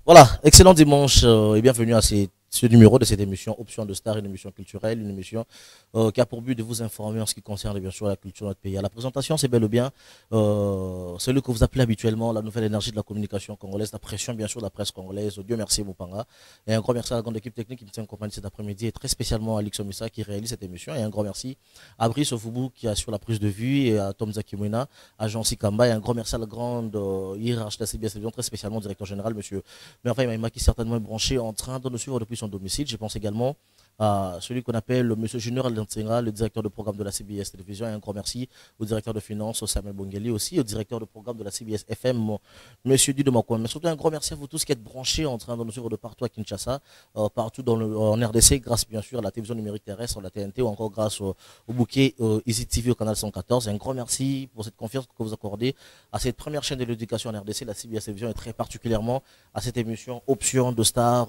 Voilà, excellent dimanche et bienvenue à ce numéro de cette émission Option de Star, une émission culturelle, une émission qui a pour but de vous informer en ce qui concerne bien sûr la culture de notre pays. À la présentation, c'est bel et bien celui que vous appelez habituellement la nouvelle énergie de la communication congolaise, la pression bien sûr de la presse congolaise. Dieu merci Moupanga. Et un grand merci à la grande équipe technique qui me tient en compagnie cet après-midi et très spécialement à Alix Omissa qui réalise cette émission. Et un grand merci à Brice Ofoubou qui assure la prise de vue et à Tom Zakimwena, à Jean Sikamba et un grand merci à la grande hiérarchie de la CBS Télévision, très spécialement au directeur général, monsieur Merveille Maïma qui est certainement branché en train de nous suivre depuis son domicile. Je pense également à celui qu'on appelle le monsieur Junior Alentenga, le directeur de programme de la CBS Télévision. Et un grand merci au directeur de finances, Samuel Bongeli, aussi au directeur de programme de la CBS FM, monsieur Dido Makouan. Mais surtout un grand merci à vous tous qui êtes branchés en train de nous suivre de partout à Kinshasa, partout en RDC, grâce bien sûr à la télévision numérique terrestre, la TNT, ou encore grâce au bouquet Easy TV au canal 114. Et un grand merci pour cette confiance que vous accordez à cette première chaîne de l'éducation en RDC, la CBS Télévision, et très particulièrement à cette émission Option de Star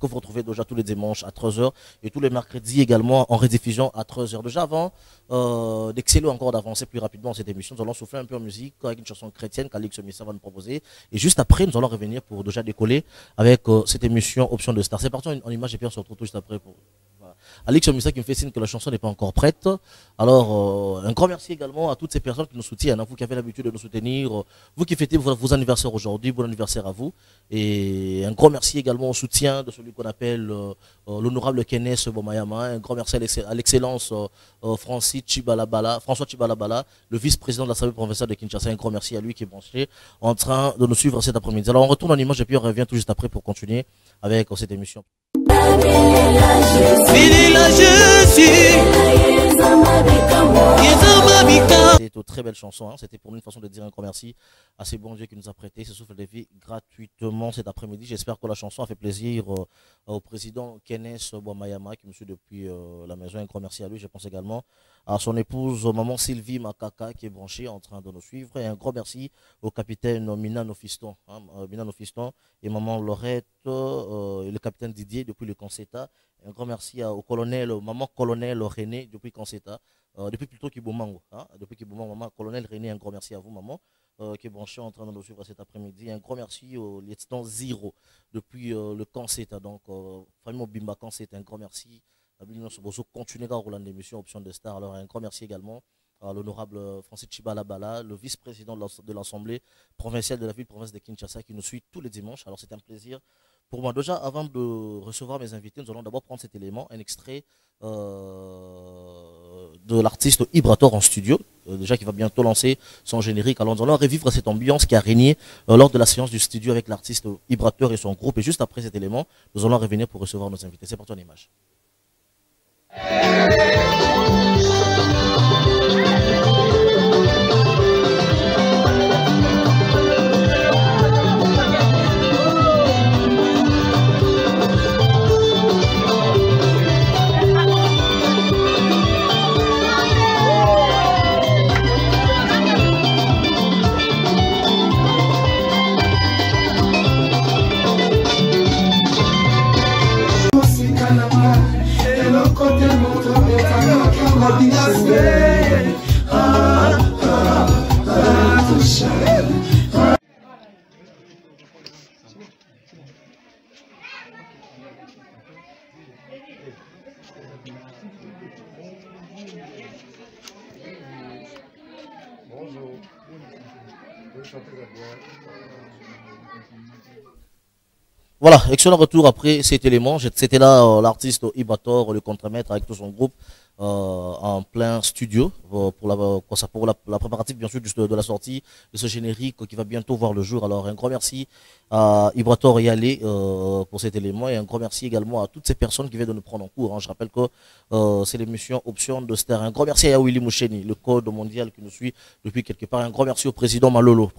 que vous retrouvez déjà tous les dimanches à 13h et tous les mercredis également en rediffusion à 13h. Déjà avant d'exceller encore d'avancer plus rapidement dans cette émission, nous allons souffler un peu en musique avec une chanson chrétienne qu'Alix Omissa va nous proposer. Et juste après, nous allons revenir pour déjà décoller avec cette émission Option de Star. C'est parti en image et puis on se retrouve tout juste après pour... Alix Omissa qui me fait signe que la chanson n'est pas encore prête. Alors, un grand merci également à toutes ces personnes qui nous soutiennent, hein, vous qui avez l'habitude de nous soutenir, vous qui fêtez vos anniversaires aujourd'hui, bon anniversaire à vous. Et un grand merci également au soutien de celui qu'on appelle l'honorable Kenneth Bomayama. Un grand merci à l'excellence François Chibalabala, le vice-président de l'Assemblée provinciale de Kinshasa. Un grand merci à lui qui est branché en train de nous suivre cet après-midi. Alors, on retourne en image et puis on revient tout juste après pour continuer avec cette émission. C'est une très belle chanson, hein. C'était pour nous une façon de dire un grand merci à ces bons Dieu qui nous a prêté ce souffle de vie gratuitement cet après-midi. J'espère que la chanson a fait plaisir au président Kenneth Bomayama qui me suit depuis la maison. Un grand merci à lui. Je pense également à son épouse, maman Sylvie Makaka qui est branchée en train de nous suivre. Et un grand merci au capitaine Minano Fiston, hein, Minano Fiston et maman Laurette et le capitaine Didier depuis le Conseta. Un grand merci au colonel, maman colonel René depuis Conseta, depuis plutôt Kibomango, hein, depuis Kibomango, maman colonel René. Un grand merci à vous maman qui est branché en train de nous suivre cet après-midi. Un grand merci au lieutenant Ziro depuis le Conseta, donc famille Bimba Conseta. Un grand merci. Continuer à rouler l'émission Option de Star. Alors un grand merci également à l'honorable Francis Chibalabala, le vice-président de l'Assemblée provinciale de la ville-province de Kinshasa qui nous suit tous les dimanches. Alors c'est un plaisir pour moi. Déjà, avant de recevoir mes invités, nous allons d'abord prendre cet élément, un extrait de l'artiste Ibrator en studio, déjà qui va bientôt lancer son générique. Alors nous allons revivre cette ambiance qui a régné lors de la séance du studio avec l'artiste Ibrator et son groupe. Et juste après cet élément, nous allons revenir pour recevoir nos invités. C'est parti en image. Voilà, excellent retour après cet élément. C'était là l'artiste Ibator, le contremaître avec tout son groupe en plein studio pour la préparative bien sûr de la sortie de ce générique qui va bientôt voir le jour. Alors un grand merci à Ibrator et Yalé pour cet élément et un grand merci également à toutes ces personnes qui viennent de nous prendre en cours, hein. Je rappelle que c'est l'émission Option de Star. Un grand merci à Willy Moucheni, le code mondial qui nous suit depuis quelque part. Un grand merci au président Malolo,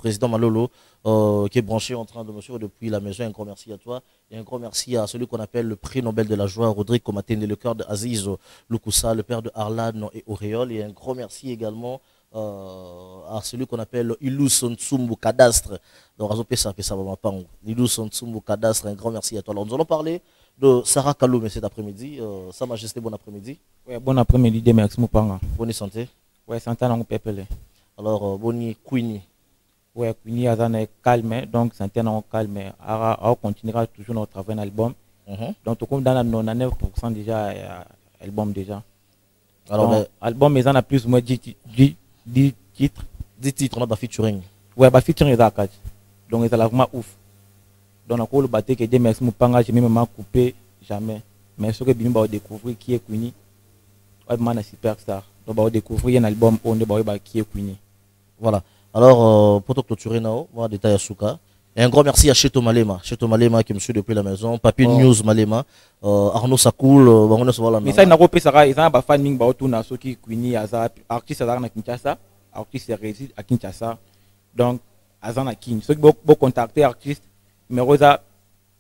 qui est branché en train de me suivre depuis la maison. Un grand merci à toi et un grand merci à celui qu'on appelle le prix Nobel de la joie, Rodrigue Komatende, le cœur d'Aziz Lukusa, le père de Arlan et Auréole. Et un grand merci également à celui qu'on appelle Ilou Sontsumbu Cadastre. Donc, Ilou Sontsumbu Cadastre, un grand merci à toi. Alors, nous allons parler de Sarah Kaloumé cet après-midi. Sa Majesté, bon après-midi. Oui, bon après-midi, merci Moupanga. Bonne santé. Oui, santé, on peut appeler. Alors, Boni Queenie. Ouais, Queenie Azan est calme, donc c'est un calme. On continuera toujours notre travail d'album. Donc, comme dans la 99% déjà, album déjà. Alors, donc, album, ils en a plus ou moins 10 titres. 10 titres, on a pas featuring. Ouais, bah featuring est à 4. Donc, ils sont vraiment ouf. Donc, on a le battu que des merci Moupanga, j'ai même coupé, jamais. Mais ce que bien va découvrir qui est Queenie, ouais, man, superstar. Donc, on va découvrir un album où on va qui est Queenie. Voilà. Alors, pour te clôturer, on va détailler à Souka. Et un grand merci à Cheto Malema qui me suit depuis la maison. Papi News Malema, Arnaud Sakoul, mais ça, il n'a pas ça, ils ont un fan ming baotou na ceux qui Queenie, artiste à Kinshasa, artiste réside à Kinshasa. Donc, Azan à Kin. Ceux qui vont contacter artiste, numéro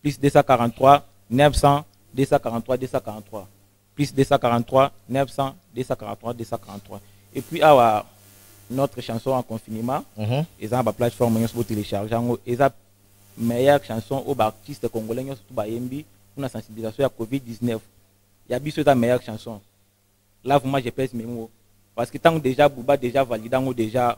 plus 243 900 243 243. Plus 243 900 243 243. Et puis, notre chanson en confinement, ils ont une plateforme pour télécharger. Ils ont meilleure chanson aux artistes congolais surtout Bayembi pour la sensibilisation à Covid-19. Il y a bien la meilleure chanson. Là, moi, je pèse mes mots. Parce que tant déjà Bouba déjà validé, déjà.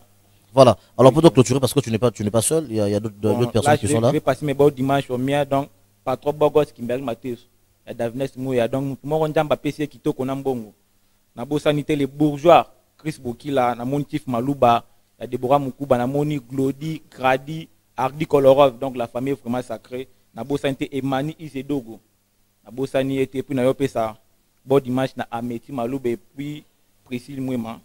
Voilà. Alors pour te clôturer, parce que tu n'es pas seul, il y a d'autres personnes qui sont là. Je vais passer mes beaux dimanches au mien, donc pas trop beau gosse qui me Mathieu. Il y a Davines Mouya, donc moi on jamba PC qui toque en ambongo. Na beau sanité les bourgeois, Chris Bokila, na mon Tif Malouba, il y a Deborah Moukuba, na Moni Glody, Grady, Ardi Kolorov, donc la famille vraiment sacrée. Na beau sanité Emani Isedogo. Na beau sanité était puis na yopé ça. Bon dimanche na Ameti Malouba et puis Priscille Mouema.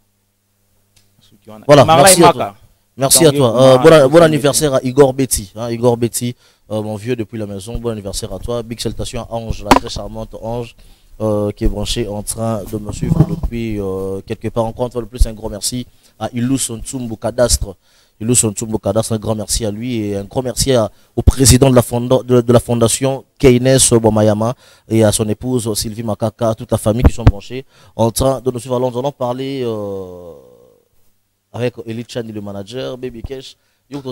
Voilà, merci à toi. Merci à toi. Bon anniversaire à Igor Betty. Igor Betty, mon vieux depuis la maison. Bon anniversaire à toi. Big salutation à Ange, la très charmante Ange, qui est branchée en train de me suivre depuis quelque part. Encore une fois, le plus un grand merci à Ilou Sontsumbu Cadastre. Ilou Sontsumbu Cadastre, un grand merci à lui et un grand merci au président de la fondation Keynes Bomayama et à son épouse Sylvie Makaka, toute la famille qui sont branchés en train de nous suivre. Alors, nous allons parler avec Elie Chani, le manager, Baby Cash. Donc,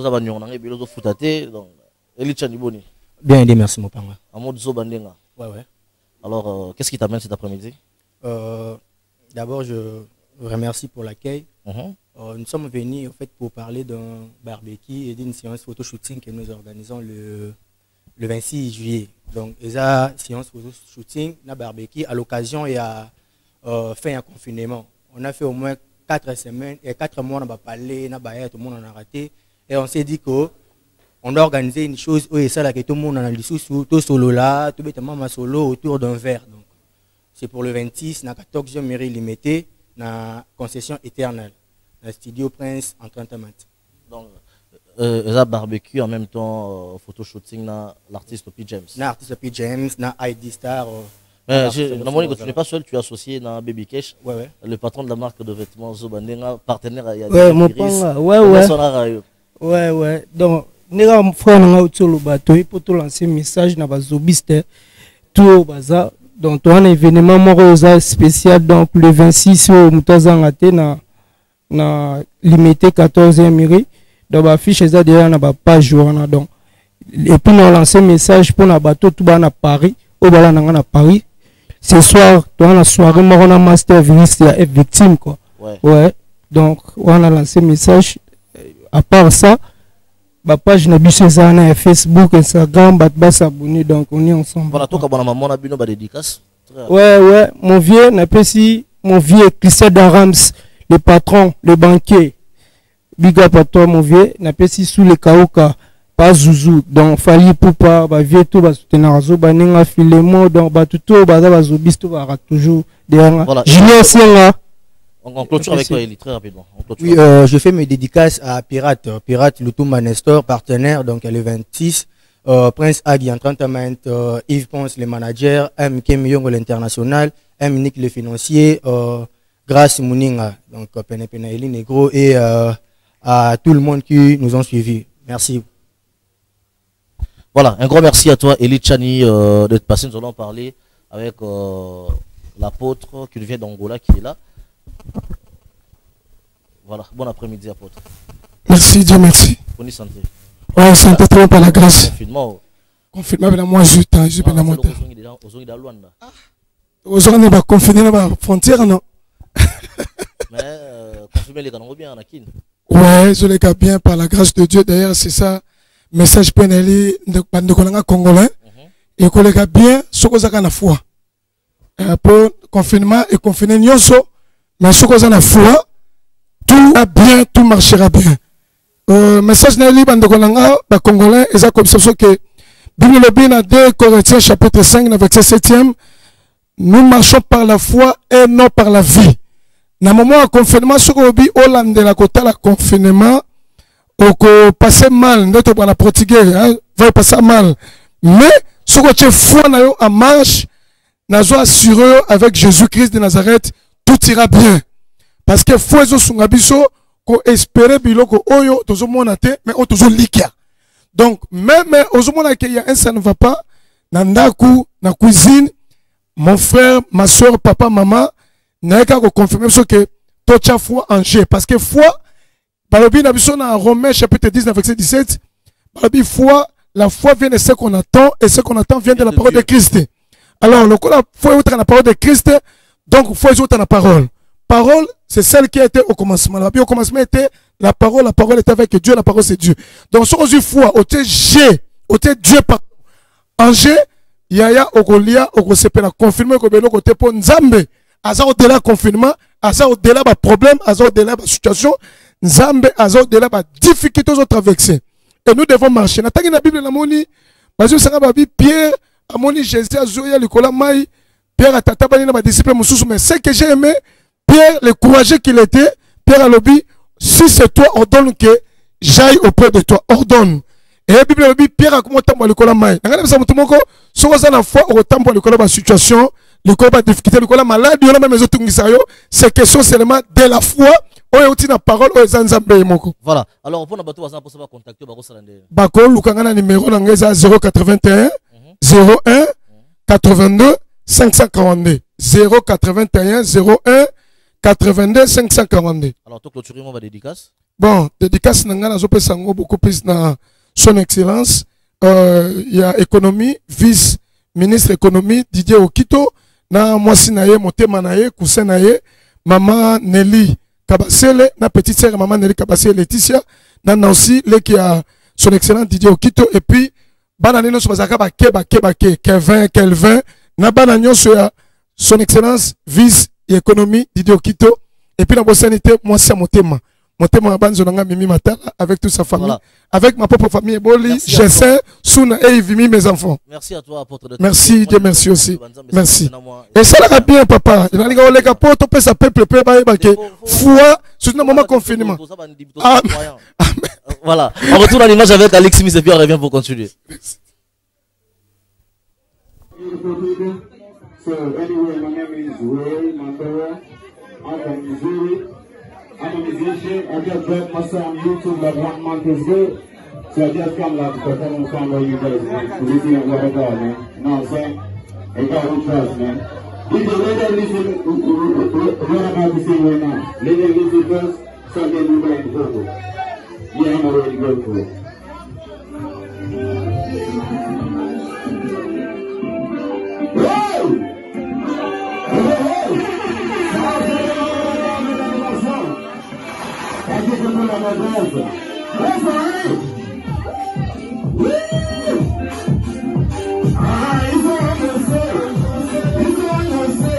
Elie Chani Boni. Bien aidé, merci mon père. Ouais. Alors, qu'est-ce qui t'amène cet après-midi? D'abord, je vous remercie pour l'accueil. Nous sommes venus en fait, pour parler d'un barbecue et d'une séance photo-shooting que nous organisons le 26 juillet. Donc, il y a une séance photo-shooting, un barbecue. À l'occasion, il y a fait un confinement. On a fait au moins 4 semaines et 4 mois, on a parlé, tout le monde en a raté. Et on s'est dit qu'on doit organiser une chose où il que tout le monde en a sous tout solo là, tout bêtement solo autour d'un verre. Donc, c'est pour le 26, dans 14e mairie limitée, dans concession éternelle, dans le studio Prince en 30 mètres. Donc, il y a barbecue en même temps, photo shooting, l'artiste P. James. L'artiste P. James, ID Star. Tu n'es pas seul, tu es associé dans Baby Cash, le patron de la marque de vêtements Zobandenga, partenaire à Ouais. Donc, nous avons fait un bateau pour tout lancer message dans les zobistes, tout au bazar. Donc, tu as un événement spécial donc le 26 au Moutazangate na limité 14e mairie. Donc, la fiche est déjà na page journal. Donc, et puis nous lancer un message pour le bateau tout bas à Paris, au bas à Paris. Ce soir, dans la soirée, on a master virus et victime quoi. Ouais. Donc, on a lancé un message. À part ça, ma page n'a plus sur Facebook, Instagram, bah s'abonner, donc on est ensemble. Voilà, toi, comme maman a bien dédicace. Ouais, mon vieux n'a pas si, mon vieux Christian Darams, le patron, le banquier. Big up à toi, mon vieux, n'a pas si sous les Kaoka. Pas Zouzou, donc Fali Poupa, vieux tout, soutenir Azo, Ninga Filemo, donc tout, Zobis, tout va toujours derrière. Julien Sienga. On clôture avec toi, Elie, très rapidement. Oui, je fais mes dédicaces à Pirate Lutumba Nestor, partenaire, donc le 26. Prince Agi en 30 mètres, Yves Ponce, le manager, M. Kem Yongo, l'international, M. Nick, le financier, Grace Mouninga, donc Penepena Elie Negro, et à tout le monde qui nous ont suivis. Merci. Voilà, un grand merci à toi, Elie Chani, d'être passé. Nous allons parler avec l'apôtre qui vient d'Angola, qui est là. Voilà, bon après-midi, apôtre. Merci, Dieu merci. Bonne santé. Ouais, santé très par la grâce. Confinement. Confinement, avec moi, je suis pas dans mon temps. Aujourd'hui, on va confiner la frontière, non? Mais, confirmer les canaux bien, Anakin. Ouais, je l'ai bien par la grâce de Dieu. D'ailleurs, c'est ça, message pénali de Congolais. Et qu'on les bien, ce qu'on a la foi. Pour confinement et confiner nyonso, mais ce qu'on a la foi, tout va bien, tout marchera bien. Message nali bande kolanga ba Congolais, et ça comme ça que Bible le bien à 2 Corinthiens chapitre 5 verset 7e, nous marchons par la foi et non par la vie. Na moment à confinement ce qu'on dit Hollande la côté la confinement au passer mal notre pour la portugais va passer mal mais ce que tu foi na yo en marche na zo assuré avec Jésus-Christ de Nazareth tout ira bien parce que foi zo sunga biso ko espérer biloko oyo tozo mona te mais o tozo likia donc même ozo mona que y a un ça ne va pas na ndaku na cuisine mon frère ma soeur papa maman n'a qu'à confirmer ce que toute foi en Dieu. Parce que foi, Balobi Nabiso dans Romains chapitre 19 verset 17, Balobi foi, la foi vient de ce qu'on attend et ce qu'on attend vient de la parole de Christ. Alors, le coup la foi est dans la parole de Christ, donc foi est dans la parole. Parole, c'est celle qui était au commencement. La Bible au commencement était la parole était avec Dieu, la parole c'est Dieu. Donc, si on dit foi, au Dieu par en Dieu, Yaya Ogolia Ogosepena confirmer que Belo côté pour Nzambe. Aza au-delà confinement, aza au-delà ba problème, aza au-delà ba situation, Nzambe aza au-delà ba difficultés aux traverser. Et nous devons marcher. Nataki na Bible la moni, parce que ça va Pierre, amoni Jésus azoya likola mai, Pierre a tata bani na ba disciple mususu, mais ce que j'ai aimé, Pierre le courageux qu'il était, Pierre a lobby, si c'est toi ordonne que j'aille auprès de toi, ordonne. Et la Bible dit Pierre a comment tambo likola mai. Nangana bisa mutumoko, so za na foi au tambo likola ba situation. Le corps a difficulté, le corps a maladie, on a même les autres c'est question seulement de la foi. On est la parole, on est voilà. Alors, pour nous contacter, Bako, Lukangana numéro 081 01 82 542 081 01 82 542. Alors, tout clôturer mon dédicace. Bon, dédicace nangana zope sango beaucoup plus dans son excellence. Il y a économie, vice ministre économie Didier Okito. Na mwasi na ye motema na ye cousin na ye maman Nelly Kabasele na petite sœur maman Nelly Kabasele Laetitia na aussi le qui a son excellent Didier Okito et puis bana nino so bazaka ba Kelvin na bana nyonso ya son excellence vice économie Didier Okito et puis na bosanité mwasi motema Motema banzo nanga mimi matala avec toute sa famille, voilà. Avec ma propre famille Eboli, Jessin, Souna et Ivimi mes enfants. Merci à toi apôtre de merci Dieu merci aussi. Merci. Et ça l'a bien papa. Il a dit que les capotes peut ça peuple peut ba ke foi sur un moment confinement. Voilà. On retourne à l'image avec Alexis et puis on revient pour continuer. So anyway, my name is Ray Mandora. I'm from Missouri. I'm a musician. I just dropped my song on YouTube like 1 month ago. So I just come like to perform a song where you guys, man. So we see what I got, man. You know what I'm saying? Hey, God, don't trust, man. If you let listen, what I'm about to say right now. Let them listen first, so then we're ready to go for it. Yeah, I'm already going for it. Whoa! I get to put on my browser. That's all right. Woo! It's all I'm going to say. It's all I'm going to say.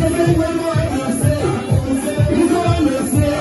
It's all I'm going to say. It's all I'm going to say.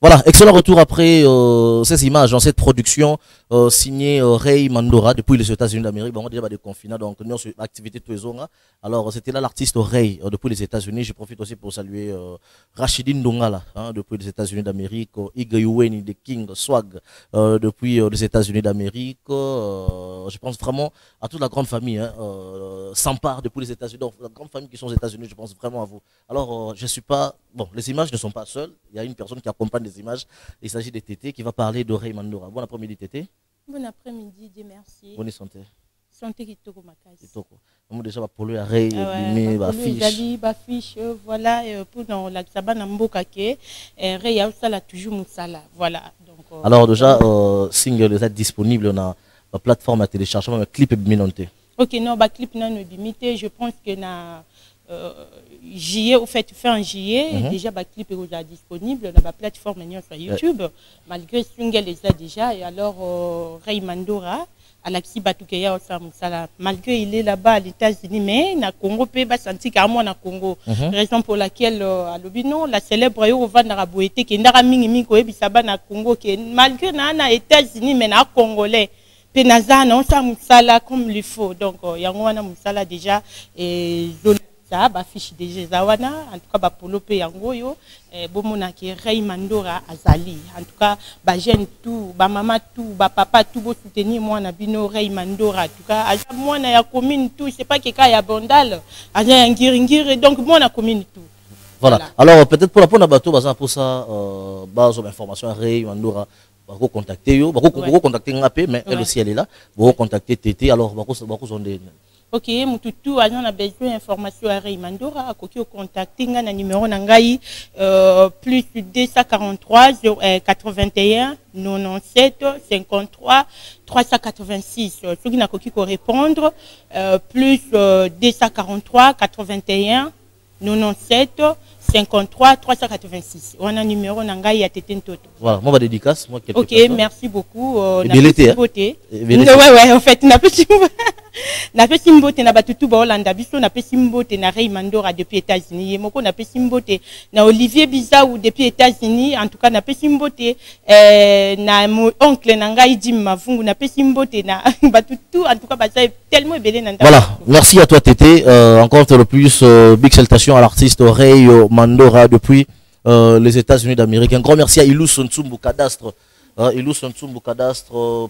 Voilà, excellent retour après ces images, dans cette production signée Ray Mandora depuis les États-Unis d'Amérique. Bon, on a déjà des confinats, donc nous sur l'activité tous les jours. Alors, c'était là l'artiste Ray depuis les États-Unis. Je profite aussi pour saluer Rachidine Dongala depuis les États-Unis d'Amérique, Igayuweni de King Swag depuis les États-Unis d'Amérique. Je pense vraiment à toute la grande famille, Sampar depuis les États-Unis. Donc, la grande famille qui sont aux États-Unis, je pense vraiment à vous. Alors, je suis pas. Bon, les images ne sont pas seules. Il y a une personne qui accompagne les images. Il s'agit de Tété qui va parler de Ray Mandora. Bon après-midi, Tété. Bon après-midi, Dieu merci. Bonne santé. Santé Kitoko Makasi. Kitoko. On déjà polluer à Ray, fiche. Voilà, pour dans la Sabana Mboka ke Ray a ça toujours Moussala. Voilà. Donc alors déjà single est disponible on a la plateforme à téléchargement, un clip est minonté. OK, non, bah clip non limité, je pense que na juillet, au fait, fin juillet, déjà, le clip est déjà disponible dans la plateforme sur YouTube, malgré single est déjà, et alors Ray Mandora, Alexis Batukeya, malgré il est là-bas à l'États-Unis, mais na Congo, peut pas sentir carrément na Congo. Raison pour laquelle, à l'Obino, la célèbre Yo va na Rabouete, qui est na Mingi Koe Bisaba na Congo, qui malgré na États-Unis, mais na Congolais. Penaza, non, ça Moussala comme il faut. Donc, il y a un Moussala déjà, et ça ba fiche déjà zawana en tout cas ba polo pe yango yo bomona ki Ray Mandora azali en tout cas ba jeune tout ba maman tout ba papa tout bo soutenir moi na bino Ray Mandora en tout cas aza moi na ya commune tout c'est pas que ka ya bondal aza ngiri donc moi na commune tout voilà. Alors peut-être pour la pona bateau baza pour ça base d'information Ray Mandora va contacter yo va contacter ngapé mais elle aussi elle est là va contacter Tété alors va zonde. OK, mututu on a besoin d'informations à Ray Mandora, à contacter na numéro nangai plus 243 81 97 53 386. Ceux qui n'a qu'à répondre plus 243 81 97 53 386. On a un numéro nangai à Tété Ntoto. Voilà, moi ma dédicace, moi OK, merci beaucoup. Beauté. Ouais, en fait, n'a pas na pesi mbote na batutu ba Hollanda biso na pesi mbote na Ray Mandora depuis États-Unis moko na pesi mbote na Olivier Bizaou depuis États-Unis en tout cas na pesi mbote na mon oncle na ngai Jim Mavungu na pesi mbote na batutu en tout cas ba tellement belé na voilà, merci à toi Tété encore le plus big salutation à l'artiste Ray Mandora depuis les États-Unis d'Amérique. Un grand merci à Ilou Sontsumbu Cadastre Ilou Sontsumbu Cadastre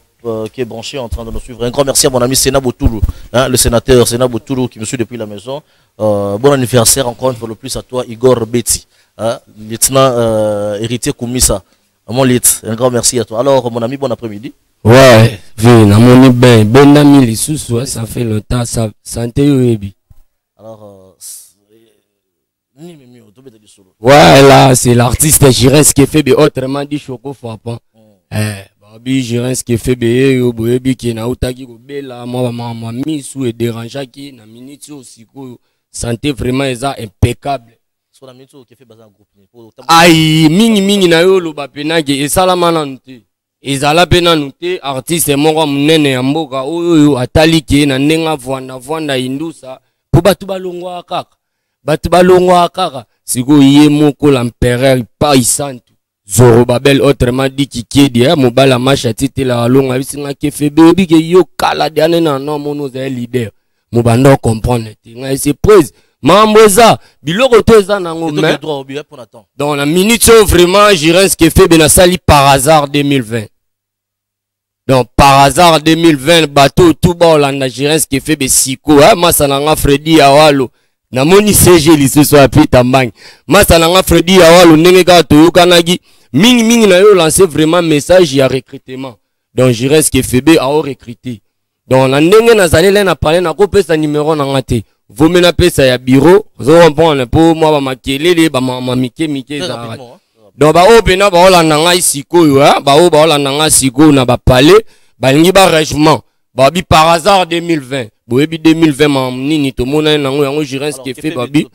qui est branché en train de nous suivre. Un grand merci à mon ami Sénat Botoulou, le sénateur Sénat Botoulou qui me suit depuis la maison. Bon anniversaire encore une fois le plus à toi Igor Betty, lieutenant héritier Koumissa. Mon lieutenant, un grand merci à toi. Alors mon ami, bon après-midi. Ouais, mon ben ami Lissous, ça fait longtemps, ça santé yoebi. Alors ouais là c'est l'artiste Jirens qui fait autrement dit Choco Frappant. Babi Jirens qui fait yo boyebi qui na utaki ko bela moi maman misu et dérangeant qui na minute aussi ko santé vraiment eza impeccable. Sur la minute qui fait bazar groupe. Aïe mingi na yo lo ba penaki et salama na nte. Ezala pena nte artiste moko munene ya mboka oyo atali ki na ndenga vwanda indusa po batu balongwa kaka. Batu balongwa kaka siko ye moko l'empereur paisantu. Zorobabel autrement dit qui kiedi mobala macha tite la longa bisinga ke febe bi ke yo kala de anena non mono za leader mobanda comprendre te nga c'est prise mamboza biloko to za nango mais dans la minute vraiment Jirens ke febe na sali par hasard 2020 donc par hasard 2020 bateau tout ba Hollanda Jirens ke febe siko masananga Freddy Awalo na moni CG lisusu apita mbang masananga Freddy Awalo ndenge ka toyokanaki mingi na yo lancé vraiment message ya recrutement donc Jirens que Febe a recruté donc na ndenge na zalé na parler na ko pesa numéro na ngate vome na pesa ya bureau zo comprendre pour moi ba makelele ba mama mike za donc ba opena ba Hollanda ngai sikoyo ba Hollanda ngai sikoyo na ba palais ba lingi ba régiment ba bi par hasard 2020 boyebi 2020 ma nini to mona nango yango Jirens que Febe babi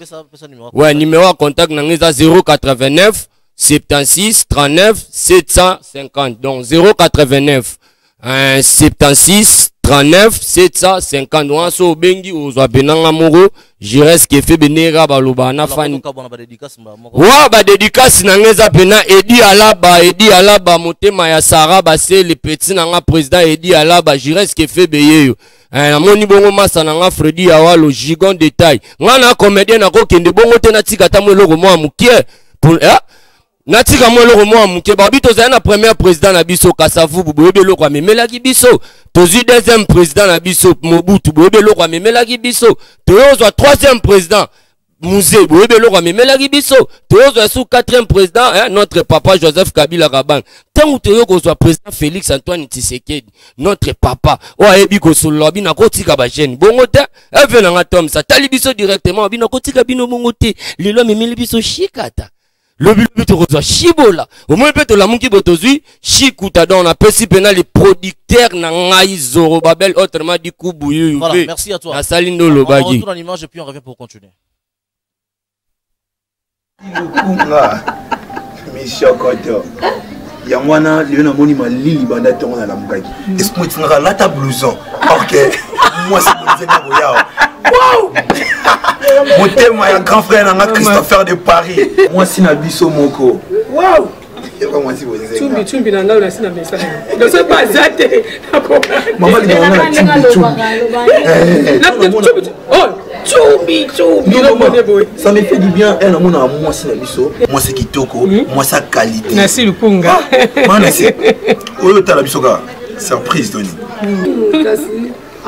ouais numéro à contact na ngeza 089 76 39 750 donc 089 76 39 750 wanso bengi ozwa benanga moko jires ke fe benera baloba na fan wa ba dédicace na ngeza pena Edi Alaba motema ya Sara Basse le petit nanga président Edi Alaba jires ke fe beyeyo na moni bongo masa nanga Freddy Awalo gigon détail ngana comédien na ko kende bongo te na tika ta mweloko mwa mukie pour natika mweloko mwa mukie ba bito za na premier président na biso Kasavubu boyebe loko amemelaki biso tozi deuxième président na biso Mobutu boyebe loko amemelaki biso toyozwa troisième président Musée boyebe loko amemelaki biso toyozwa sous quatrième président notre papa Joseph Kabila Kabang tangu toyokozwa président Félix Antoine Tshisekedi notre papa o ayebi ko solo bina kotika ba jeune bongo te eve na ngatom sa tali biso directement bina kotika bino bongo te lelo amemeli biso shikata le but de Chibola au moins peut la munki botozui Chikuta dans la pesi penal les producteurs na ngai Zoro Babel autrement du coup bouillu. Voilà, merci à toi. Na Salindo le bagi. On retourne à l'image et puis on revient pour continuer. Mission Koto. Yamwana le na moni malili banda tonga na mukaki. Est-ce que tu n'auras là ta blouson? OK. Moi c'est mon zena boyao. Wow! Mon thème est grand frère Nanga Christopher de Paris. Moi si na biso moko. Wow! Moi si vous êtes. Tumbi nanga na sina message. Ne sais pas zate. Maman dit on a tumbi. Oh, tumbi. Ça me fait du bien. Elle mon a moi si na biso. Moi c'est kitoko, moi sa qualité. Merci Lukunga. Mana c'est. Oyo ta la biso ka surprise Tony.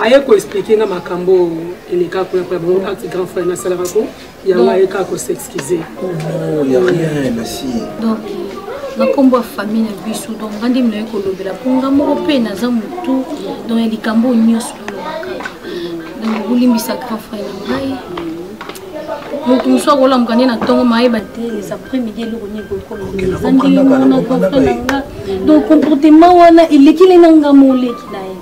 Aye ko expliquer na makambo eleka ko pa bon parti grand frère na sala ko ya wa eka ko s'excuser. Non, il y a rien merci. Donc na kombo famille na biso donc ngandi mna ko lobela ponga moko pe na za mutu donc elikambo nyoso lo makaka. Donc bulimbisa grand frère na ngai. Mutu mso ko la mkane na tongo mai ba te les après-midi le ko nyeko ko zandi na grand frère na nga. Donc comportement wana ilekile na nga moleki na ye.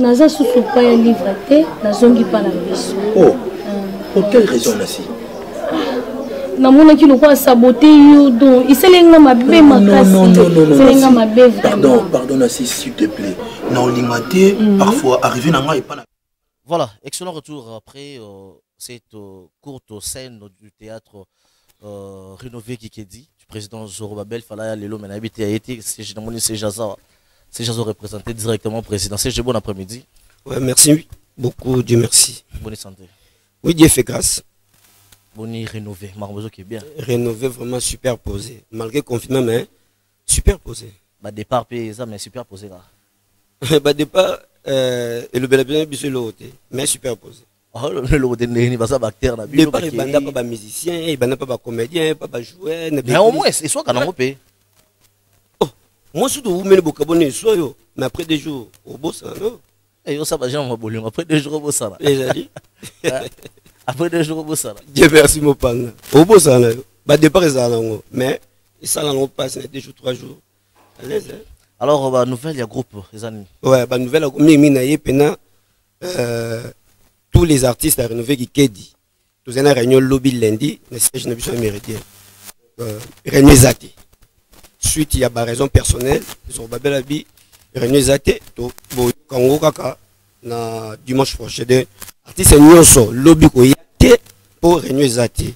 Naza susu pas un livre te nazongi pas la biso. Oh. Pour quelle raison là si? Namona ki lokwa saboter yo donc iselenga mabe makasi. Iselenga mabe vraiment. Pardon Nassi s'il te plaît. Non limité parfois arriver na nga et pas. Voilà, excellent retour après cette courte scène du théâtre rénové Kikedi du président Zoro Babel Falaya Lelo Menabité a été c'est Jaza. C'est Jazo représenté directement au président. C'est bon après-midi. Ouais, merci beaucoup, Dieu merci. Bonne santé. Oui, Dieu fait grâce. Bonne rénové, Marmozo qui est bien. Rénové, vraiment superposé. Malgré le confinement, mais superposé. Bah départ paysan, mais superposé là. Bah départ, et le bel bien bisou l'autre, mais superposé. Oh le l'autre n'est pas ça bactère là. Départ il banda pas musicien, il banda pas comédien, pas joueur. Mais au moins, c'est soit qu'on a repé. Moi, je suis beaucoup soyo, mais après des jours, au boss, non? Et ça va jamais au après des jours au boss. Après des jours au boss. Dieu merci, mon panga. Au boss, bah, départ, mais ça n'en passe des jours, 3 jours. Alors, bah, nouvelle, il y a groupe, les amis. Ouais, bah, nouvelle, tous les artistes à rénover qui Kedi. Tous en réunion lobby lundi, je n'ai pas méridien. Réunion Zati. Suite il y a des raisons personnelles sur Babel Abi réunion Zate to Congo kaka na dimanche prochain de artiste nyonso lobby ko yate pour réunion Zate.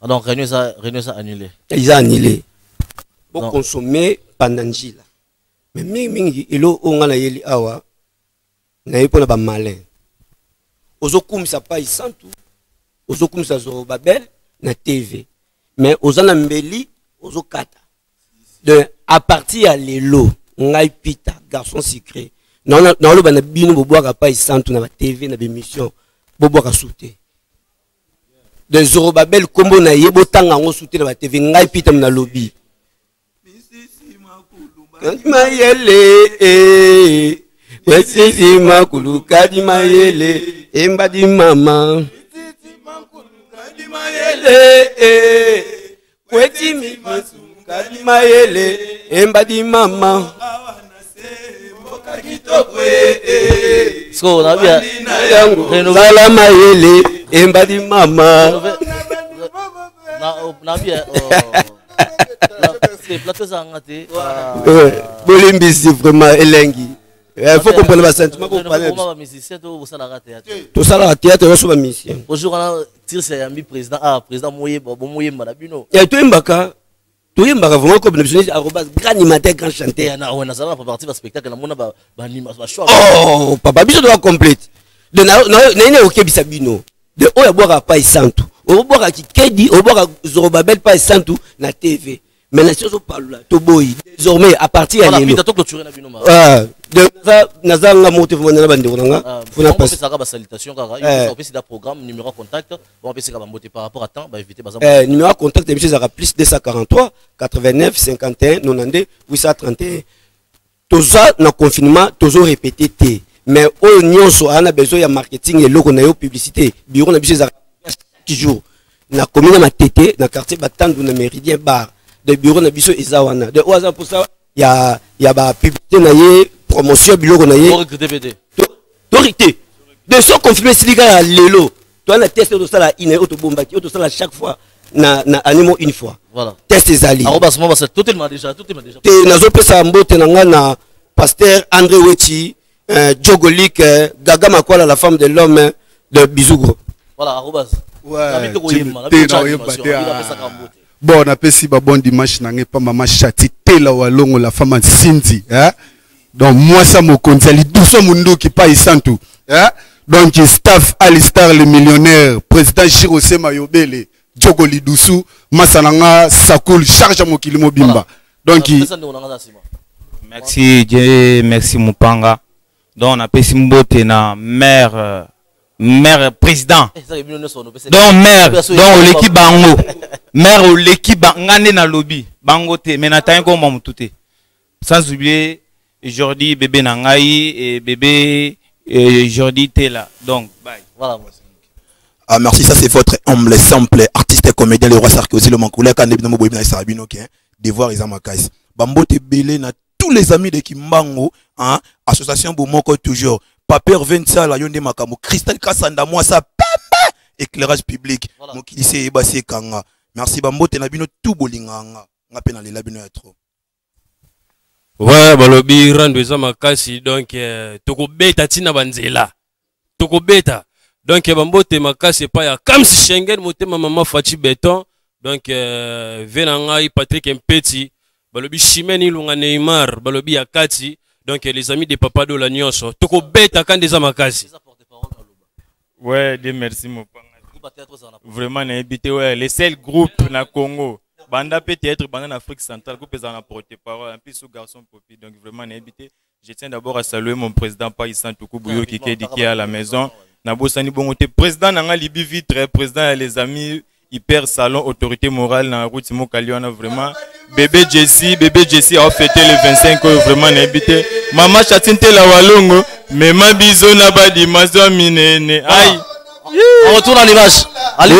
Alors réunion ça annulé. Ils ont annulé. Pour consommer pendant njila. Mais mingi ilo ongana yeli awa na yepo na ba malin. Ozokumisa pa isantu. Ozokumisa zo Babel na TV mais aux anambeli aux okata de à partir à lelo ngai pita garçon secret non le bana bino boboaka pa isantu na TV na émission boboaka souté de Zoro Babel kombo na yebo tanga ngo souté na TV ngai pita na lobby mayele wesisi makulu kadi mayele embadi mama kweti mi masukali mayele embadi mama so na bia renouveler mayele embadi mama na bia plateau ça a raté. Bolimbi c'est vraiment elengi. Il faut comprendre le sentiment pour parler. Tout ça là théâtre on soit mission. Aujourd'hui on tire c'est ami président président Moye Malabino. Il y a tout Mbaka. Tout Mbaka vraiment comme le arrobas grand animateur grand chanteur. On a ça pour partir spectacle on a ba animation. Oh papa biso doit complète. De na OK bisabino. De oya boire pas santu. O boire ki kedi, o boire Zorobabel pas santu na TV. Mais la chose parle là, Toboy, désormais à partir à l'élo. Naza nga moté vona na bande nga. Funa pas ça ba salutation kaka. On peut c'est programme numéro contact. On peut c'est ka moté par rapport à temps, ba éviter bazam. Numéro contact de monsieur Zara plus 243 89 51 92 831. Tout ça dans confinement, toujours répété T. Mais au nyonso ana besoin ya marketing et logo na yo publicité. Bureau na monsieur Zara chaque jour. Na commune ma tété, na quartier Batandu na Méridien Bar. De bureau na biso ezawana de oza pour ça il y a ba publicité na yé promotion bureau na yé torité de so confirmer siliga lelo toi na test de ça la ine auto bombaki auto ça chaque fois na animo une fois voilà test ezali arrobasement c'est totalement déjà te nazo pesa mbote na nga na pasteur André Wechi Djogolik Gaga Makwala la femme de l'homme de Bizougro voilà arrobas ouais bon, on appelle si bon dimanche n'a pas maman chati tela walongo la femme Cindy hein. Donc moi ça me conseille tout ce monde qui pas ici tout hein. Donc staff Alistar le millionnaire président Jirose Mayobele Djogoli Doussou Masananga Sakul charge mon kilimo bimba. Donc merci Dieu, merci Mupanga. Donc on appelle si mbote na mère président. Donc mère donc l'équipe bango. Mère ou l'équipe ngane na lobby bango te mais n'attend comme mon tout sans oublier Jordi bébé nangai et bébé Jordi Tela donc bye voilà. Ah merci, ça c'est votre humble simple artiste comédien le roi Sarkozy le mancoulé quand nebino boy na sarabino ok devoir ils amakais bambo te belé na tous les amis de Kimbango hein association Bomoko toujours Paper Vensa la yonde makamo Cristal Kasanda moi ça éclairage public mon qui dit ebasé kanga. Merci bambo te na bino tout bolinganga nga pe na lela bino ya trop. Ouais balobi rando eza makasi donc toko beta tina banzela. Toko beta donc bambo te makasi pa ya comme si Schengen motema mama Fati Beton donc venanga Patrick Mpeti balobi Chimeni Lunga Neymar balobi ya kati donc les amis de Papa de la Nyonso toko beta quand des makasi. Ouais, Dieu merci mon père. Vraiment n'habité ouais les seuls groupes na Congo banda peut-être banda en Afrique centrale groupe en a porte-parole un peu sous garçon popi donc vraiment n'habité je tiens d'abord à saluer mon président Païsan Toukoubuyo qui est à la maison na bosani bongote président nanga libi vitre président les amis hyper salon autorité morale na route Mokaliona vraiment bébé Jessie a fêté le 25 vraiment n'habité maman chatinte la walongo mais ma biso na badi mazo minene aïe. On retourne à l'image. Allez.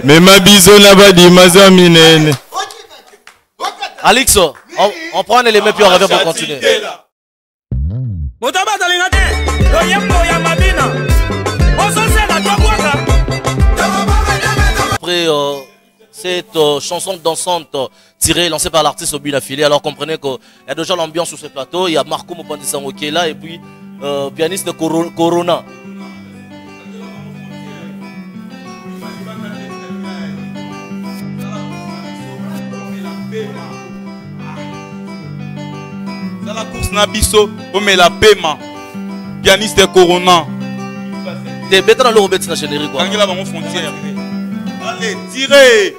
Mais ma bison là-bas dit mazo minene. Alix, on prend les mêmes puis on revient pour continuer. Après cette chanson dansante tirée, lancée par l'artiste Obi Affilié, alors comprenez qu'il y a déjà l'ambiance sur ce plateau, il y a Marco Mopandisango qui est là et puis pianiste de Corona. Dans la course Nabiso, on met la paiement. Pianiste de Corona. T'es bête dans le Robert na générique quoi. Angela va mon frontière. Allez, tirez.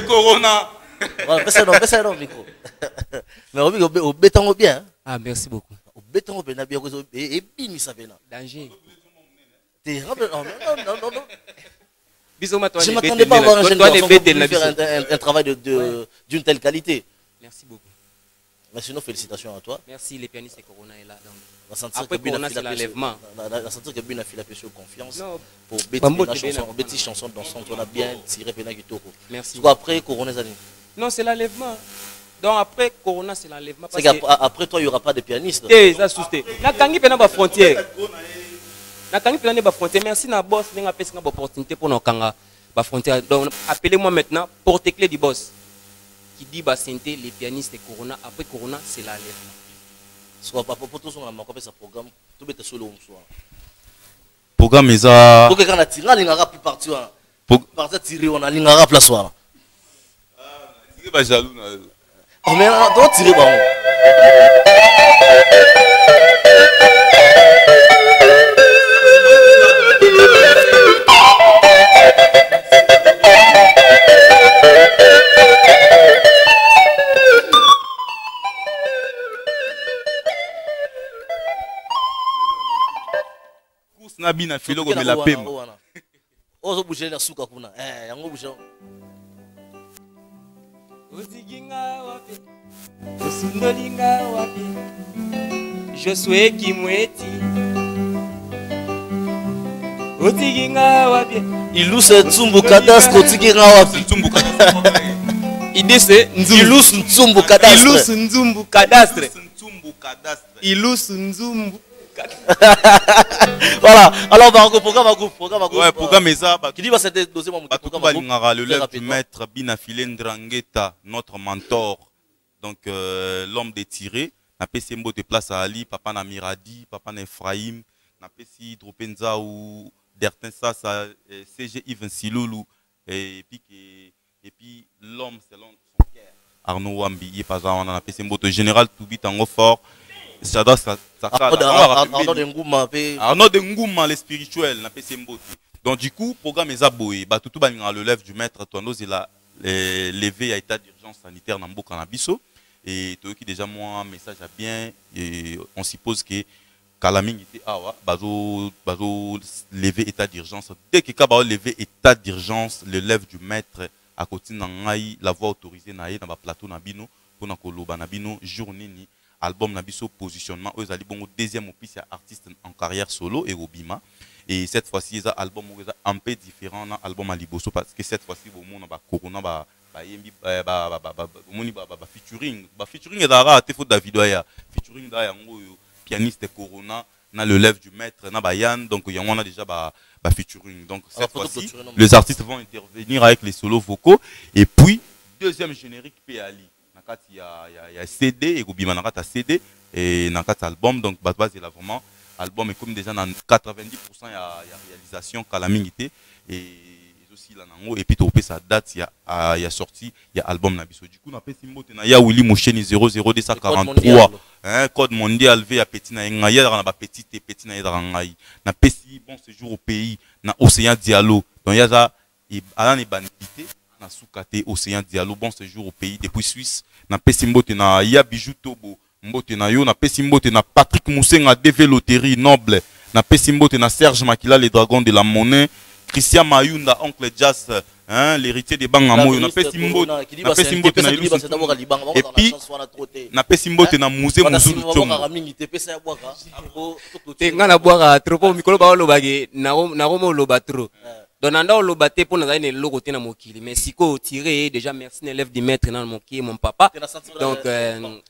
Corona. Fais non, micro. Mais au béton bien. Ah, merci beaucoup. Au béton bien, et bini ça vient. Danger. T'es non. Bisous, toi. Je ne m'attendais pas à avoir un jeune garçon qui faire un travail d'une telle qualité. Merci beaucoup. Mais sinon, félicitations à toi. Merci, les pianistes et Corona est là. Donc. Après, Corona, c'est l'enlèvement. La sentir que Bina fait la pression confiance. Non. Pour Betty chanson dans son on a bien tiré Pena Gitoko. Merci. Après, Corona, ça dit. Non, c'est l'enlèvement. Donc après, Corona, c'est l'enlèvement. C'est qu'après toi, il n'y aura pas de pianiste. Ça susté. La Kangi Pena ba frontière. La Kangi Pena ba frontière. Merci na boss, n'a pas une opportunité pour nos Kanga ba frontière. Donc appelez-moi maintenant porte-clé du boss. Qui dit bah santé les pianistes et Corona. Après Corona, c'est l'enlèvement. Soit pas pour tout son amour, ça programme. Tout bête solo soir. Programme est ça. Donc quand on a tiré, on a pu partir. Partir tirer, on a l'ingara place soir. Tiré pas jaloux. Mais on doit tirer bon. Nabi na filo comme la pema. Ozo bouger na suka kuna. Yango bouger. Oziginga wapi? Osundolinga wapi? Josué Kimweti. Oziginga wapi? Ilus Nzumbu Cadastre Oziginga wapi? Nzumbu Cadastre. Idée c'est Ilus Nzumbu Cadastre. Ilus Nzumbu Cadastre. Ilus Nzumbu. Voilà, alors on va en programme. Ouais, programme est ça. Qui dit va c'était dossier mon le lève du maître Binafile Ndrangeta, notre mentor. Donc l'homme des tirés, n'a pas si de place à Ali, papa na Miradi, papa na Ephraim, n'a pas si Dropenza ou Dertensa, CG Yves Siloulou et puis l'homme selon son cœur. Arnaud Wambi, par exemple, on a pas si de général Toubi Tango fort. Arnaud de Ngouma, les spirituels, donc du coup, programme est aboué. Tout le lève du maître, il a levé à état d'urgence sanitaire dans le Canabiso. Et tu qui déjà moi un message à bien. Et on suppose que Kalaming était bazo levé état d'urgence. Dès que Kaba levé état d'urgence, le lève du maître à côté de la voie autorisée dans le plateau Nabino pour Nakoloba Nabino journée ni. Album Nabiso positionnement aux albums deuxième opus artiste en carrière solo et Obima et cette fois-ci il album un peu différent dans album Aliboso parce que cette fois-ci au monde ba Corona ba featuring et dara te faut David Oya featuring da yango pianiste Corona na le lève du maître na Bayan donc il y en a déjà ba featuring donc cette fois-ci les artistes vont intervenir avec les solos vocaux et puis deuxième générique PALI. Il y a CD et Gobima Nakata CD et Nakata album donc base est là vraiment album est comme déjà dans 90% il y a réalisation Kalamingité et aussi là nango et puis topé sa date il y a sorti il y a album Nabiso du coup on appelle Simbote na ya Willy Mocheni 00243 hein code mondial V à petit na ngaya na ba petit na ngai na pesi bon séjour au pays na Océan Diallo donc il y a ça et ala ne banité na soukate Océan Diallo bon séjour au pays depuis Suisse na pesi mbote na ya bijou tobo mbote na yo na pesi mbote na Patrick Moussenga DV Loterie Noble na pesi mbote na Serge Makila les dragons de la monnaie Christian Mayunda oncle Jazz hein l'héritier des Bangamo na pesi mbote na et puis na pesi mbote na musée Muzulu Tchongo te ngana boire trop mikolo ba lobage na romo lobatro Donanda olobate pour nous donner le logo na mokili mais siko tiré déjà merci l'élève du maître dans mon qui mon papa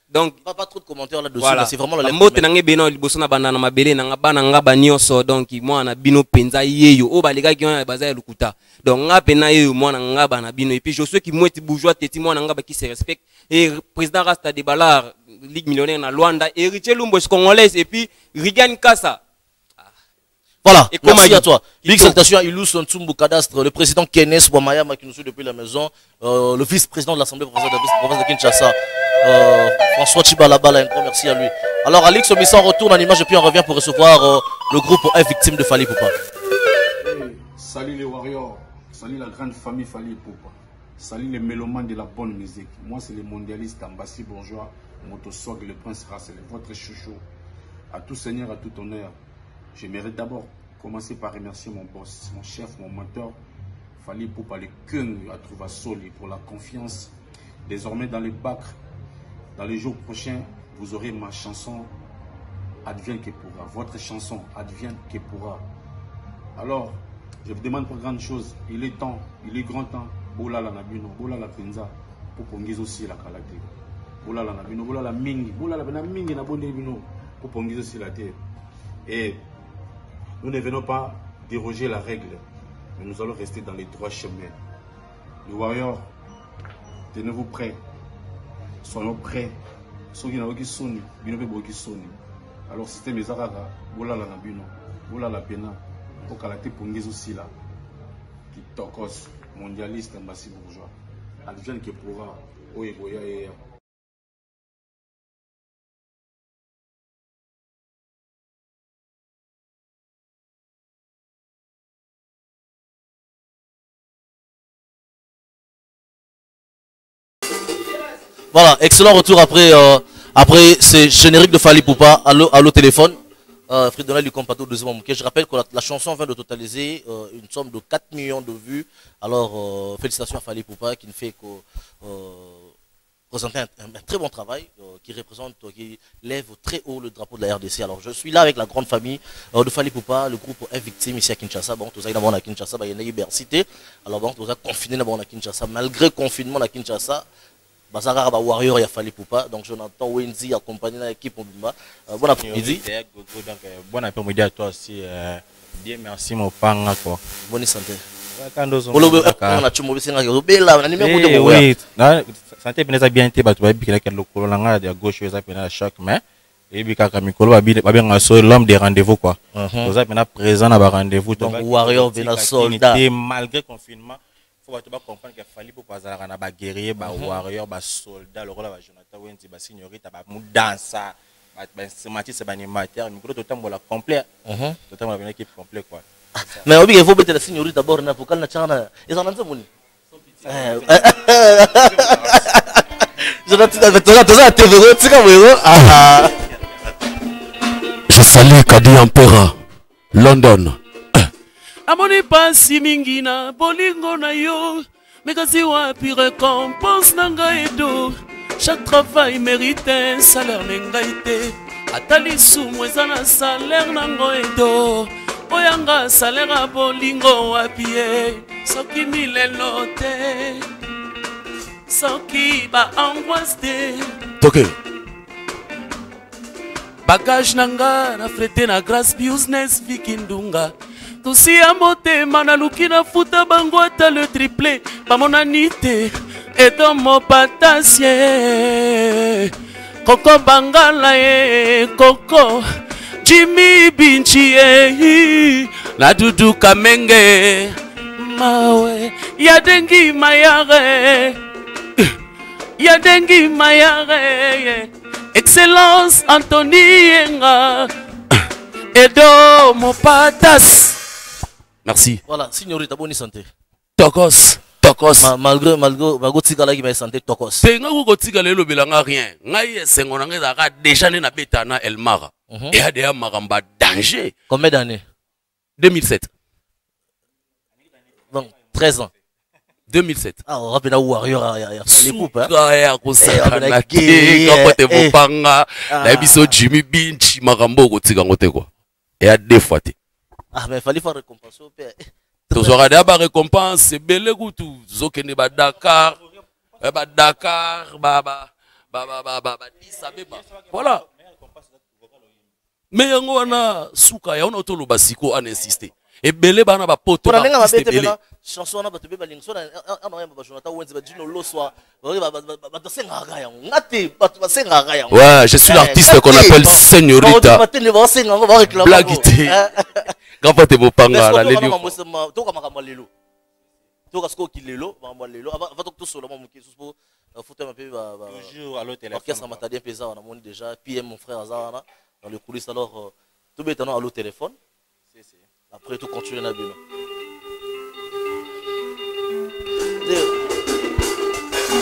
donc pas trop de commentaires là dessus voilà. C'est vraiment le mbote na ngebeno liboso na bana na mabele na bana ngaba nyonso donc moi na bino penza yeyo o balega ki on baza lukuta donc ngapa na yeyo moi na ngaba na bino et puis je suis qui moi bourgeois teti moi na ngaba qui se respecte et président Rasta de Balar Ligue millionnaire na Luanda héritier Lumbo congolais et puis Rigan Kassa. Voilà, merci à toi. Big salutation à Ilus Ntsumbu Cadastre, le président Kenes Wamayama qui nous suit depuis la maison, le vice-président de l'Assemblée provinciale de Kinshasa, François Chibalabala, un grand merci à lui. Alors Alix Omissa retourne en image et puis on revient pour recevoir le groupe F victime de Fali Poupa. Salut les warriors, salut la grande famille Fali Poupa, salut les mélomanes de la bonne musique. Moi c'est les mondialistes Ambassi Bourgeois, Motoswag, le prince Rassel, votre chouchou. À tout seigneur, à tout honneur. Je mérite d'abord commencer par remercier mon boss, mon chef, mon mentor, Fali Poupa, le Kung à trouver Soli pour la confiance. Désormais dans les bacs, Dans les jours prochains, vous aurez ma chanson Advienne que pourra. Votre chanson Advienne que pourra. Alors, je vous demande pour grande chose. Il est temps, il est grand temps. Bola la nabino, bola la penza. Pour pongizo aussi la kalate. Bola la nabino, bola la mingi. Bola la mingi na bonne bino. Pour pongizo aussi la terre. Et nous ne venons pas déroger la règle. Mais nous allons rester dans les droits chemins. Les warriors, tenez-vous prêts. Soyons prêts. Ceux qui n'ont pas sonné, bino pe boki sonné. Alors système ezaraka, bola la nabino, bola la pena. Pour kalate pongizo aussi là. Qui tokos. Mondialiste, Mbassi bourgeois. Advienne que pourra. Oyegoya et. Voilà, excellent retour après, après ce générique de Fally Poupa. Allô téléphone. Fridolin du Compato de Zimamouké. Je rappelle que la chanson vient de totaliser une somme de 4 millions de vues. Alors, félicitations à Fally Poupa qui ne fait que présenter un très bon travail qui représente, qui lève très haut le drapeau de la RDC. Alors, je suis là avec la grande famille de Fally Poupa, le groupe F Victime ici à Kinshasa. Bon, tous à Kinshasa, il y a une liberté. Alors, bon, tous à confiné à Kinshasa. Malgré le confinement à Kinshasa, Bazara ba Warrior ya Fally Poupa, donc Jonathan Wendy accompagné l'équipe Mobimba. Bon après-midi. Bon après-midi à toi aussi. Bien merci mon panga quoi. Bonne santé. Oui, santé bien été battu avec le colonel de gauche à chaque main. Et puis quand Mikolo va bien l'homme des rendez-vous quoi. Vous êtes maintenant présent à rendez-vous. Donc Warrior vient soldat. Malgré confinement. Il faut comprendre qu'il fallait pour passer à la guerrier, warrior, soldat, le rôle de Jonathan Wendy, signorita, dansa, c'est animateur, mais totalement la complet, totalement une équipe complète quoi. Mais il faut mettre la signorita d'abord pour qu'elle ne chante. Ils en ont dit. Je salue Kadi Ampera, London. Amoni pasi mingi na bolingo na yo, mais kasi wapi récompense na ngai edo. Chaque travail mérite un salaire nengai te. Atali sumu eza na salaire na ngo edo. Oyanga salaire a bolingo wapi e. Soki milelo te, soki ba angoisse te. Toke bagage nanga na frete na Grace Business Vikindunga. Tosi ya motema na luki na futa bango ata le triplé bamonani te eto mopatasie koko bangala ye koko Jimmy Binchi ye na Dudu Kamenge mawe ya dengi mayare Excellence Anthony Yenga Edo Mopatas. Merci. Voilà, signorita, bonne santé. Tokos. Malgré Tigala qui va santé, Tokos. C'est un Tigala le belanga rien. Ngaïe Sengonanga a déjà na betana Elmara. Et a déjà maramba danger. Combien d'années? 2007. Donc, 13 ans. 2007. Ah, on rappelle Warrior, il y a Fally Poupa. Jimmy Binchi Marambo Tigangote quoi. Et à deux fois. Ah, mais il fallait faire récompense au père. Tu auras d'abord récompense, c'est bel goûtou. Zokene ba Dakar, voilà. Mais yango wana suka ya on otolo basiko an insister. Et belé bana ba poto ba belé. Chanson na ba te ba lingso na on ba Jonathan Wendy ba dino lo soir. Ba to senga ga yango. Ngate ba to senga ga yango. Ouais, je suis l'artiste qu'on appelle Señorita. Blaguité. Grand te bopanga la leli. To ka makamwa lelo. To ka sko ki lelo, makamwa lelo. Va to to solo mo kisu po photo un peu toujours à l'hôtel. Orchestre Matadien Pesa on a mon déjà PM mon frère Azana dans le coulisses alors tout maintenant à l'au téléphone. Après tout continuer na bino.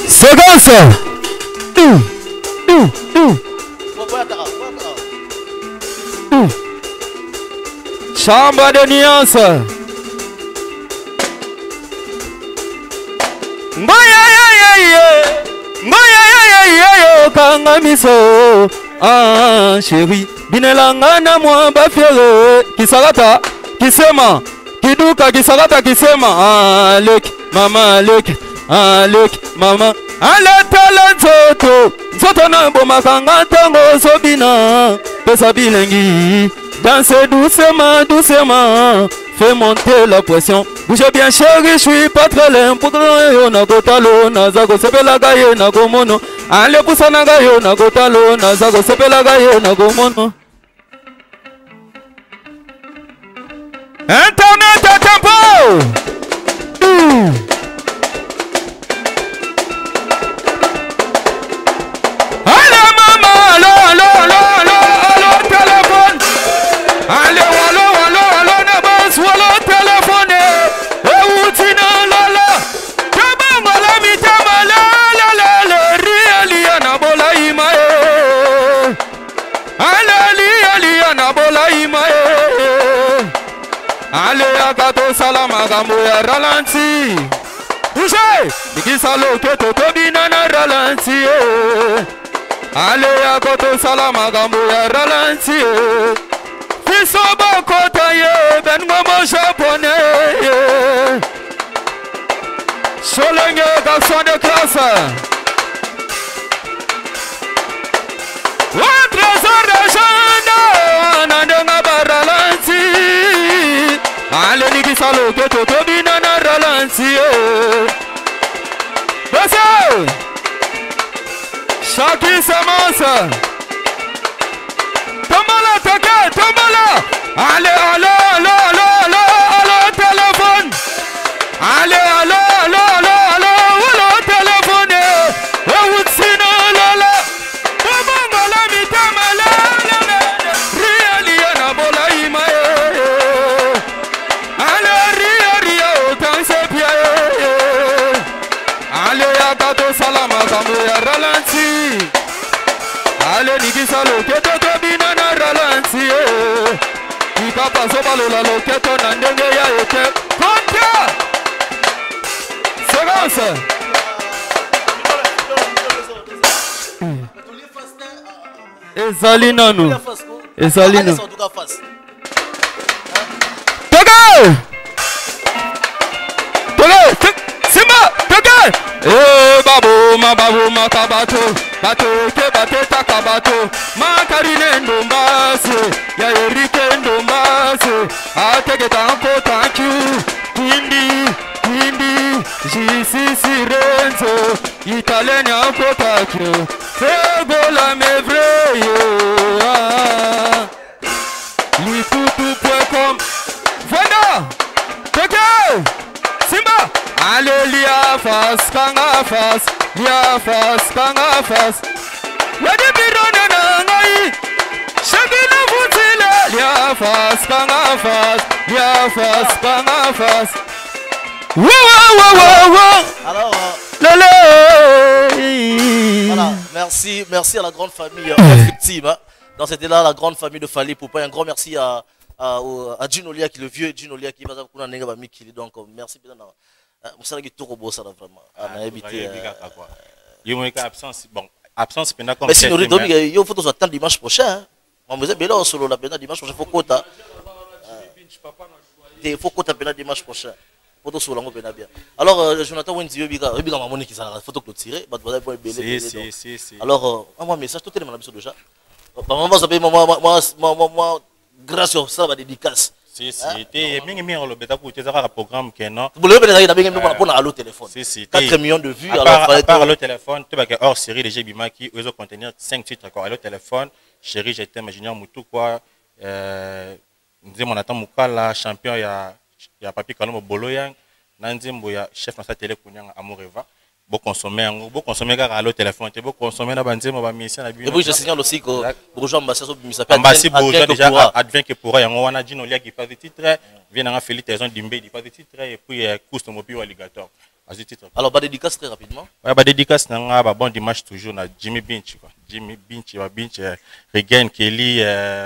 Séquence. Chambre de nuance. Ngoya ya ya ya. Ngoya ya ya ya. kanga miso ah chéri binelanga na mwa bafiere kisarata kisema kiduka kisarata kisema ah lek mama lek ah lek mama aletala nzoto na bomakanga ntango sobina pesa bilengi danse doucement doucement fais monter la pression bouge bien chéri je suis pas très lent pour yo na kotalo naza kosepela gaye na komono ale pusana gayo na kotalo naza kosepela gaye na komono internet à tempo allez mama allo téléphone allez allo na bas wala téléphone e utina lala tama la mitama la rialia na bola imae ala na bola imae ale akato salama gambo ya ralanti Bouge Bikisalo keto tobina na ralanti ale akoto salama gambo ya ralanti Fisoba kota ye ben ngomo japonais Solenge garçon de classe Wa trésor de jeune Nandenga baralanti Ale Bikisalo keto tobina na ralanti Bese Shaki Samasa Tomala toke tomala Ale téléphone Ale téléphone Ewutsina lala Tomama la mitama la Ria na bola imae Ale ria otanse pia Ale yakato salama kamu ya ralanti Ale nikisalo keto tobina na ralanti Ipapa sobalola loketo na ndenge ya ete Kontra Séquence Ezali nanu Ezali nanu Toge Simba Toge babu ma kabato bato ke bate takabato ma karine ndombase ya erike ndombase ateke tanko thank you Quindi jisi renzo italien anko thank you Febola me vreyo litutu.com Venda Toke Simba Aleluya fas kanga fas ya fas kanga fas Wadi birona na ngai Shagina futile ya fas kanga fas ya fas kanga fas Alors voilà, merci à la grande famille effective hein. Dans cette là la grande famille de Fally Ipupa. Un grand merci à Ginolia qui le vieux Ginolia qui va kuna nenga ba mikili donc merci bien musala ki toko bossa vraiment on a évité absence bon absence pendant comme mais sinon il faut attendre dimanche prochain on vous est là solo la pendant dimanche prochain faut quota il faut quota pendant dimanche prochain photo solo ngo pendant bien alors Jonathan Wenzi bika mamoni qui ça la photo clôturée bah voilà bon belé si alors moi message tout tellement biso déjà maman ça paye moi grâce à ça va dédicace si t'es mingi on le bêta pour tes un programme que non vous le bêta il a pour allo téléphone 4 millions de vues alors par le téléphone tu vas que hors série les Bima qui eux contenir 5 titres encore allo téléphone chérie j'étais ingénieur mutu quoi nous mon attend mukala champion ya papi Kalombo Boloyang nanzimbo ya chef na sa télé kunyanga Amoreva consommer car allo téléphone tu consommer na banzemo ba mission na et puis je signale aussi que bourgeois ambassadeur bimisa bourgeois déjà advient que pour yango wana Ginolia qui pas de titre vient na Félix Tezon Dimbe di pas de titre et puis Custom Mopi alligator as de titre alors ba dédicace très rapidement ouais ba dédicace na ba bon dimanche toujours na Jimmy Binch quoi Jimmy Binch ba Binch Regain Kelly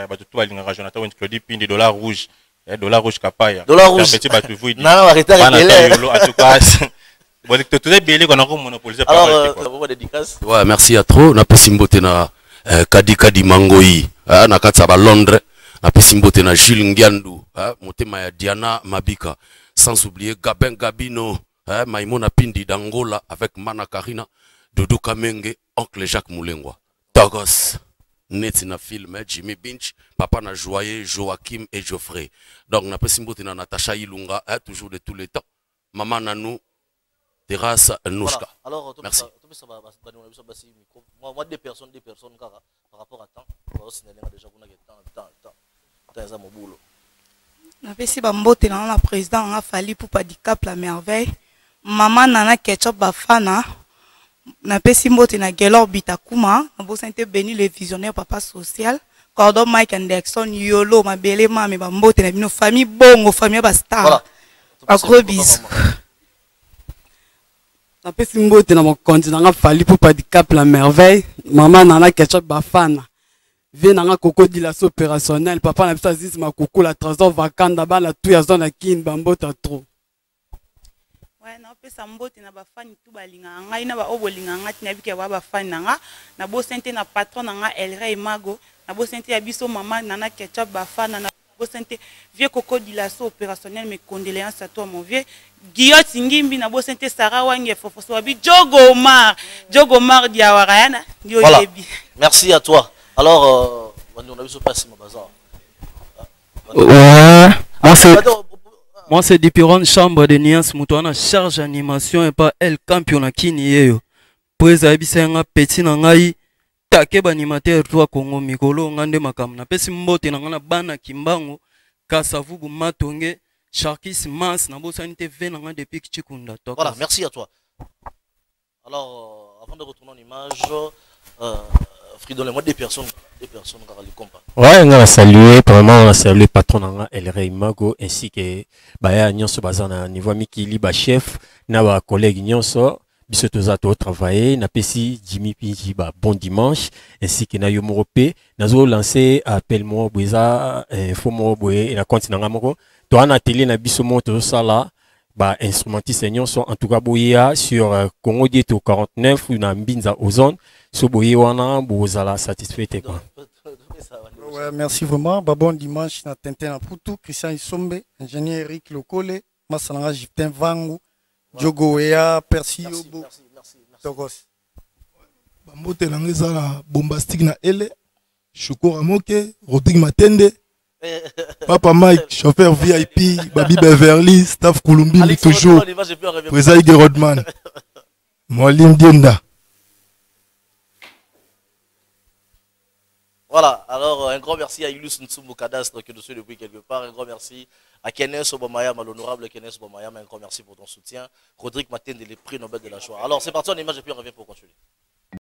ba tout alinga Jonathan Wendy Claudie Pindi dollar rouge kapaya dollar rouge petit ba tu vous non arrêtez en tout cas Alors, dédicace. Ouais, merci à trop. Na pesimbote na Kadi Mangoi, na Katsaba Londres, na pesimbote na Jules Ngiandu, motema ya Diana Mabika, sans oublier Gabin Gabino, Maïmona Pindi d'Angola avec Mana Karina, Doudou Kamenge, oncle Jacques Moulengwa, Togos, Netina Film, Jimmy Binch, Papa na Joye, Joachim et Geoffrey. Donc na pesimbote na Natacha Ilunga, toujours de tous les temps. Maman Nanou, Terrasse Nouchka. Voilà. Alors, merci. Moi, des personnes, par rapport à temps, déjà napesi bambote na président nga fali pour pas handicap la merveille maman nana ketchup bafana napesi mbote na Gelor Bitakuma na bosante béni le visionnaire papa social Cordon Mike Anderson Yolo mabele mame bambote na bino famille bongo famille ba star a gros bisous napesi mbote na mokonzi na nga fali pour pas handicap la merveille maman nana ketchup bafana vie nanga koko di la opérationnel papa na bisa zis makoko la trésor vacanda ba la tout ya zone na kin bambota trop ouais na pesa mbote na bafani tout balinga ngai na ba obolinga ngati na bike ba bafani nanga na bosente na patron nanga Elray Mago na bosente ya biso mama nana ketchup bafana na bosente vie koko di la opérationnel mes condoléances à toi mon vieux Guillot Ngimbi na bosente Sarah Wange Fofoso wabi Jogomar Diawarayana voilà. Merci à toi. Alors, on a vu ce passé, mon bazar. Ouais, moi c'est Dipiron chambre de nuance, moutoana charge animation et pas El Campion kini yeyo. Pour ça nga petit na ngai take ba animateur toi Congo mikolo ngande makam na pesi mbote na ngana bana kimbango kasavugu matonge Sharkis Mas na bosanité V na nga depuis Chikunda. Voilà, merci à toi. Alors, avant de retourner en image, Fridolin, des personnes car les compas. Ouais, on a salué, vraiment on a salué patron Elray Mago ainsi que Baya Nyonso Bazana niveau Mikili ba chef na ba collègue Nyonso biso tozato travailler na pesi Jimmy Pinji ba bon dimanche ainsi que na Yomorope nazo lancer appel mo bweza info mo boye na compte na ngamoko to ana télé na biso mo to sala ba instrumentiste Nyonso en tout cas boya sur Congo Dieto 49 ou na Mbinza Ozone so boye wana bozala satisfait quoi. Ouais, merci vraiment. Bon dimanche na Tintin na Poutou, Christian Isombe, ingénieur Eric Lokole, Masalanga Jiftin Vangu, Diogo Wea, Percy Yobo, Togos. Bambote langeza na bombastique na ele, Shukura Moke, Rodrigue Matende, Papa Mike, chauffeur VIP, Babi Beverly, staff Kulumbili toujours, Président Ige Rodman, Moalim Dienda. Voilà, alors un grand merci à Ilus Nsumbu Kadastre que nous suit depuis quelque part. Un grand merci à Kenneth Obamayam, à l'honorable Kenneth Obamayam. Un grand merci pour ton soutien. Rodrigue Matende, les prix Nobel de la joie. Alors c'est parti en image et puis on revient pour continuer.